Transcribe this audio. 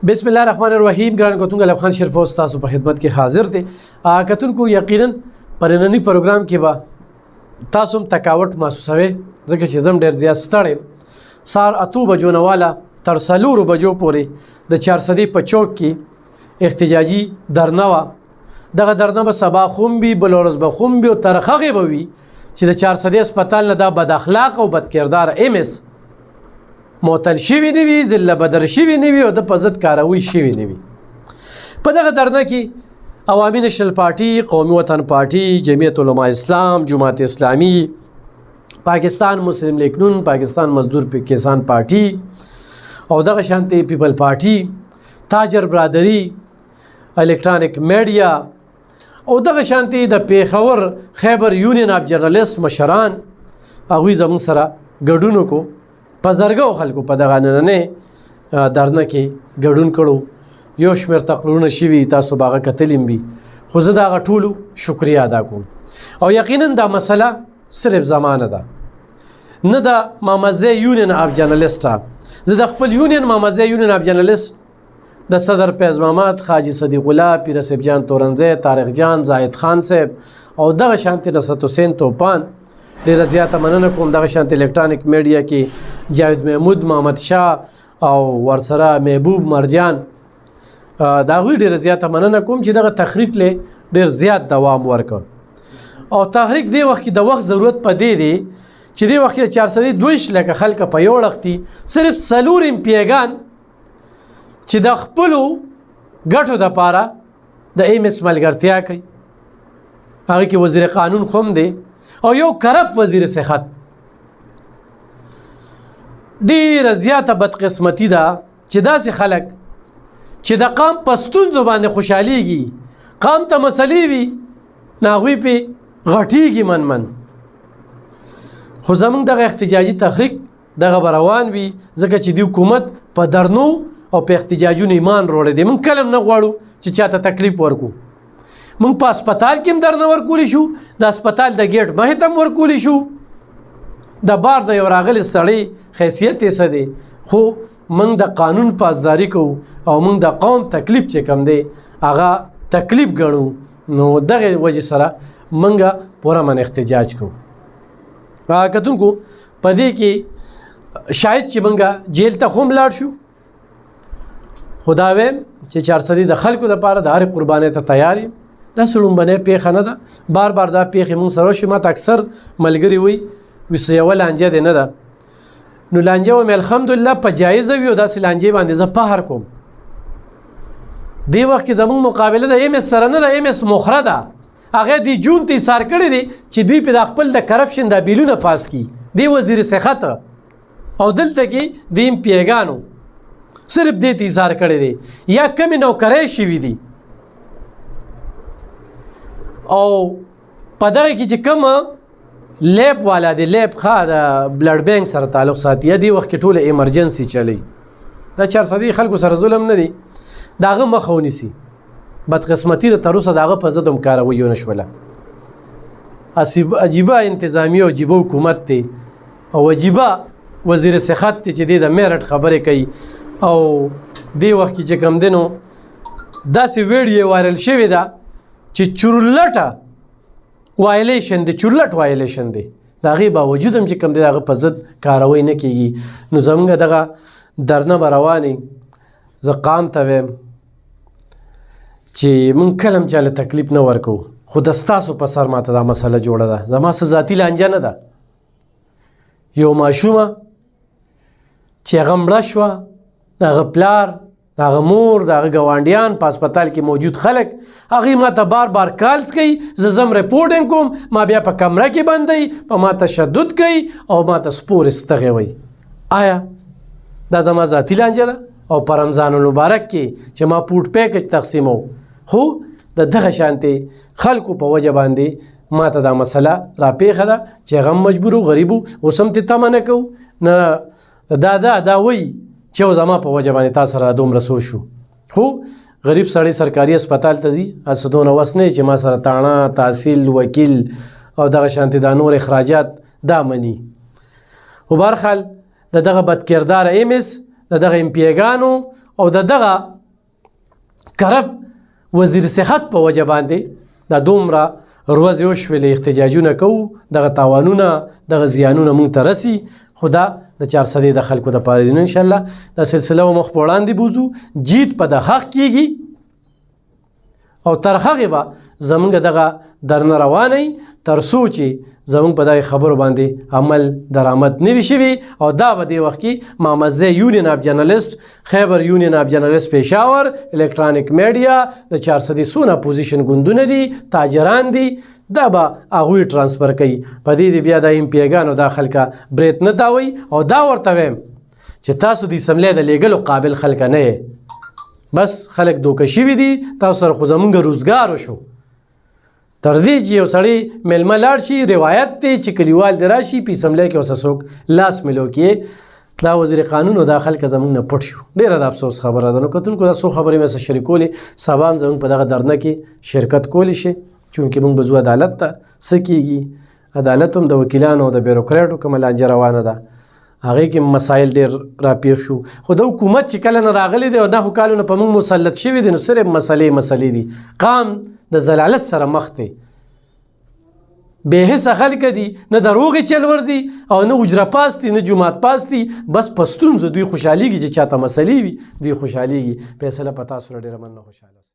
بسم الله الرحمن الرحیم ګران کتونکو لب خان شرفوس تاسو په خدمت کې حاضر دي. کتونکو یقینا پرننی پروګرام کې به تاسو هم تکاوت محسوسوي ځکه چې زم ډیر زیات ستړی سار 8 بجو نه والا تر 4 بجو پورې د 400 په چوک کې احتجاجي درنه وا. دغه درنه به سبا خوم بي بلورز به خوم بي او ترخغه به وي چې د 400 هسپتال نه دا بد اخلاق او بد کردار MS معطل شوی نه وي ذله بدر شوی نه وي او د پزت کاروي شوی نه وي. په دغه درنه کې عوامي نشنل پارټي، قومي وطن پارټي، جمعیت علماء اسلام، جماعت اسلامی، پاکستان مسلم لیگ نون، پاکستان مزدور کسان پارټي او دغه شانتي پیپل پارټي، تاجر برادری، الکترونیک میډیا او دغه شانتي د پیښور خیبر یونین اف جرنالست مشران هغوی زموږ سره ګډون وکړو. په زرګو خلکو په دغه نننې درنه کې ګډون کړو. یو شمېر تقریرونه شوي تاسو به هغه کتلیم وي خو زه د هغه ټولو شکریه ادا کوم او یقینا دا مسله صرف زمانه ده نه د مامزه یونین اف جرنالست. زه د خپل یونین مامزه یونین اف جرنالست د صدر فیض محمد، حاجی صدیق الله، پیر صاحب جان تورنزی، طارق جان، زاهد خان صاحب او دغه شانتي نصرت حسین توپان ډیره زیاته مننه کوم. دغه شانتي الکترونیک میډیا کې جاوید محمود، محمد شاه او ورسره محبوب مرجان دا غوی ډیره زیاته مننه کوم چې دغه تحریک له ډیر زیات دوام ورکړ او تحریک دی وخت کې د وخت ضرورت پدې دی چې دی وخت کې 422 لکه خلک په یو وختي صرف سلور امپیګان چې د خپل ګټو د پاره د MS ملګرتیا کوي. هغه کې وزیر قانون خوم دی او یو کرپ وزیر صحت. ډیره زیاته بدقسمتي ده چې داسې خلک چې د قام په ستونزو باندې خوشحالیږي، قام ته مسلې وي نه هغوی پې غټیږي من خو زموږ دغه احتجاجي تحریک دغه به روان وي ځکه چې د حکومت په درنو او په احتجاجونو ایمان روړی دی. موږ کله هم نه غواړو چې چاته تکلیف ورکو. موږ په هسپتال کې هم درنه ورکولی شو، د هسپتال د ګیټ مخې ته هم ورکولی شو. د بار د یو راغلي سړی حیثیت یې څه دی خو موږ د قانون پاسداري کوو او موږ د قوم تکلیف چې کوم دی هغه تکلیف ګڼو. نو دغه وجې سره موږ پوره من احتجاج کوو. کتونکو په دې کې شاید چې موږ جیل ته خو هم لاړ شو خدا ویم چې 400 د خلکو لپاره د هرې قربانۍ ته تیار یم. دا سړومبنۍ پیښه نه ده، بار بار دا پیښې موږ سره وشي. ماته اکثر ملګري وي څه یوه لانجه دی نه ده. نو لانجه ومې الحمدلله په جایزه وي او داسې لانجې باندې زه فخر کوم. دې وخت کې زموږ مقابله د MS سره نه ده، MS مخره ده. هغه دې جون ته ایثار کړی دی چې دوی په د خپل د کرپشن د بیلونه پاس کړي. دی وزیر صحت او دلته کې د امپیګانو صرف دې ته ایثار کړی دی یا کمې نوکرۍ شوي دي او په دغه کې چې کوم لیب والا دی، لیب ښه د بلډ بینک سره تعلق ساتي، یا دې وخت کې ټوله ایمرجنسي چلی. دا 400 خلکو سره ظلم نه دی، د هغه مخه ونیسي. بدقسمتي د تر اوسه د هغه په ضد هم کاروي ونه شوله. عجیبه انتظامیه او عجیبه حکومت دی او عجیبه وزیر صحت دی چې دی د میرټ خبرې کوي او دې وخت کې چې کوم دی نو داسې ویډیو وایرل شوې ده چې چورلټه وایلیشن دی، چورلټ وایلیشن دی. د هغې باوجود هم چې کوم دی د هغه په ضد کاروی نه کېږي. نو زموږ دغه درنه به روانې زه قام ته ویم چې موږ کله هم چاله تکلیف نه ورکو خو د ستاسو په سر ماته دا مسله جوړه ده. زما څه ذاتي لانجه نه ده. یو ماشومه چې هغه مړه شوه، د هغه پلار، د هغه مور، د هغه ګاونډیان، په هسپتال کې موجود خلک هغوی ما ته بار بار کالز کوي، زه ځم رپورټینګ کوم، ما بیا په کمره کې بندوي، په ما تشدد کوي او ما ته سپورې ستغې وایي. آیا دا زما ذاتي لانجه ده؟ او په رمضان المبارک کې چې ما پوټ پیکج تقسیمو خو د دغه شانتي خلکو په وجه باندې ما ته دا مسله راپېښه ده چې هغه هم مجبور و، غریب و، اوس هم تې تمه نه کوو نه دا وایي چې او زما په وجه باندې تا سره دومره سو شو. خو غریب سړی سرکاري هسپتال ته ځي، هسې دونه وس نه چې ما سره تاڼه، تحصیل، وکیل او دغه شانتي دا نور اخراجات دا مني. خو بهرحال د دغه بدکرداره MS د دغه امپیګانو او دغه کرپ وزیر صحت په وجه باندې دا دومره ورځې وشولې احتجاجونه کوو، دغه تاوانونه دغه زیانونه موږ ته رسي، خو دا د 400 د خلکو دپاره دي. نو انشاءالله دا سلسله به مخ په وړاندې بوځو. جیت په د حق کېږي او تر هغې به زمونږ دغه درنه روانئ تر څو چې زمونږ په دغې خبرو باندې عمل درآمد نه وي شوي. او دا به دې وخت کې محمد زی یونین آف جرنلسټ، خیبر یونین آف جرنلسټ پېښور، الکترانیک میډیا، د 400 څونه اپوزیشن ګوندونه دي، تاجران دي، دا به هغوی ټرانسفر کوي. په دې د بیا د امپیګانو دا خلکه برید نه تاوئ. او دا ورته وایم چې تاسو د اسمبلی د لیږلو قابل خلکه نه یې، بس خلک دوکه شوي دي. تاسو سره خو زمونږ روزګار وشو، تر دې چې یو سړی میلمه لاړ شي روایت دی چې کلیوال دې راشي په اسمبلی کې اوسه څوک لاس ملو کړي. دا وزیر قانون او دا خلک زمونږ نه پټ شو. ډېره د افسوس خبره ده. نو کتونکو دا څو خبرې مې سره شریکولې، سبا هم زمونږ په دغه درنه کې شرکت کولی شي، چونکې موږ به ځو عدالت ته. څه کېږي عدالت هم د وکیلانو او د بیروکریټو کومه لانجه روانه ده، هغې کې مسایل ډېر راپېښ شو. خو د حکومت چې کله نه راغلی دی او دا خو کالونه په موږ مسلط شوي دي، نو صرف مسلې دي. قام د ضلالت سره مخ دی، بې حسه خلک دي، نه د روغې چل ورځي او نه اجره پاس دي نه جومات پاس دي. بس په ستونزو دوی خوشحالېږي چې چاته مسلې وي دوی خوشحالېږي. فیصله په تاسو سره ډېره مننه، خوشحاله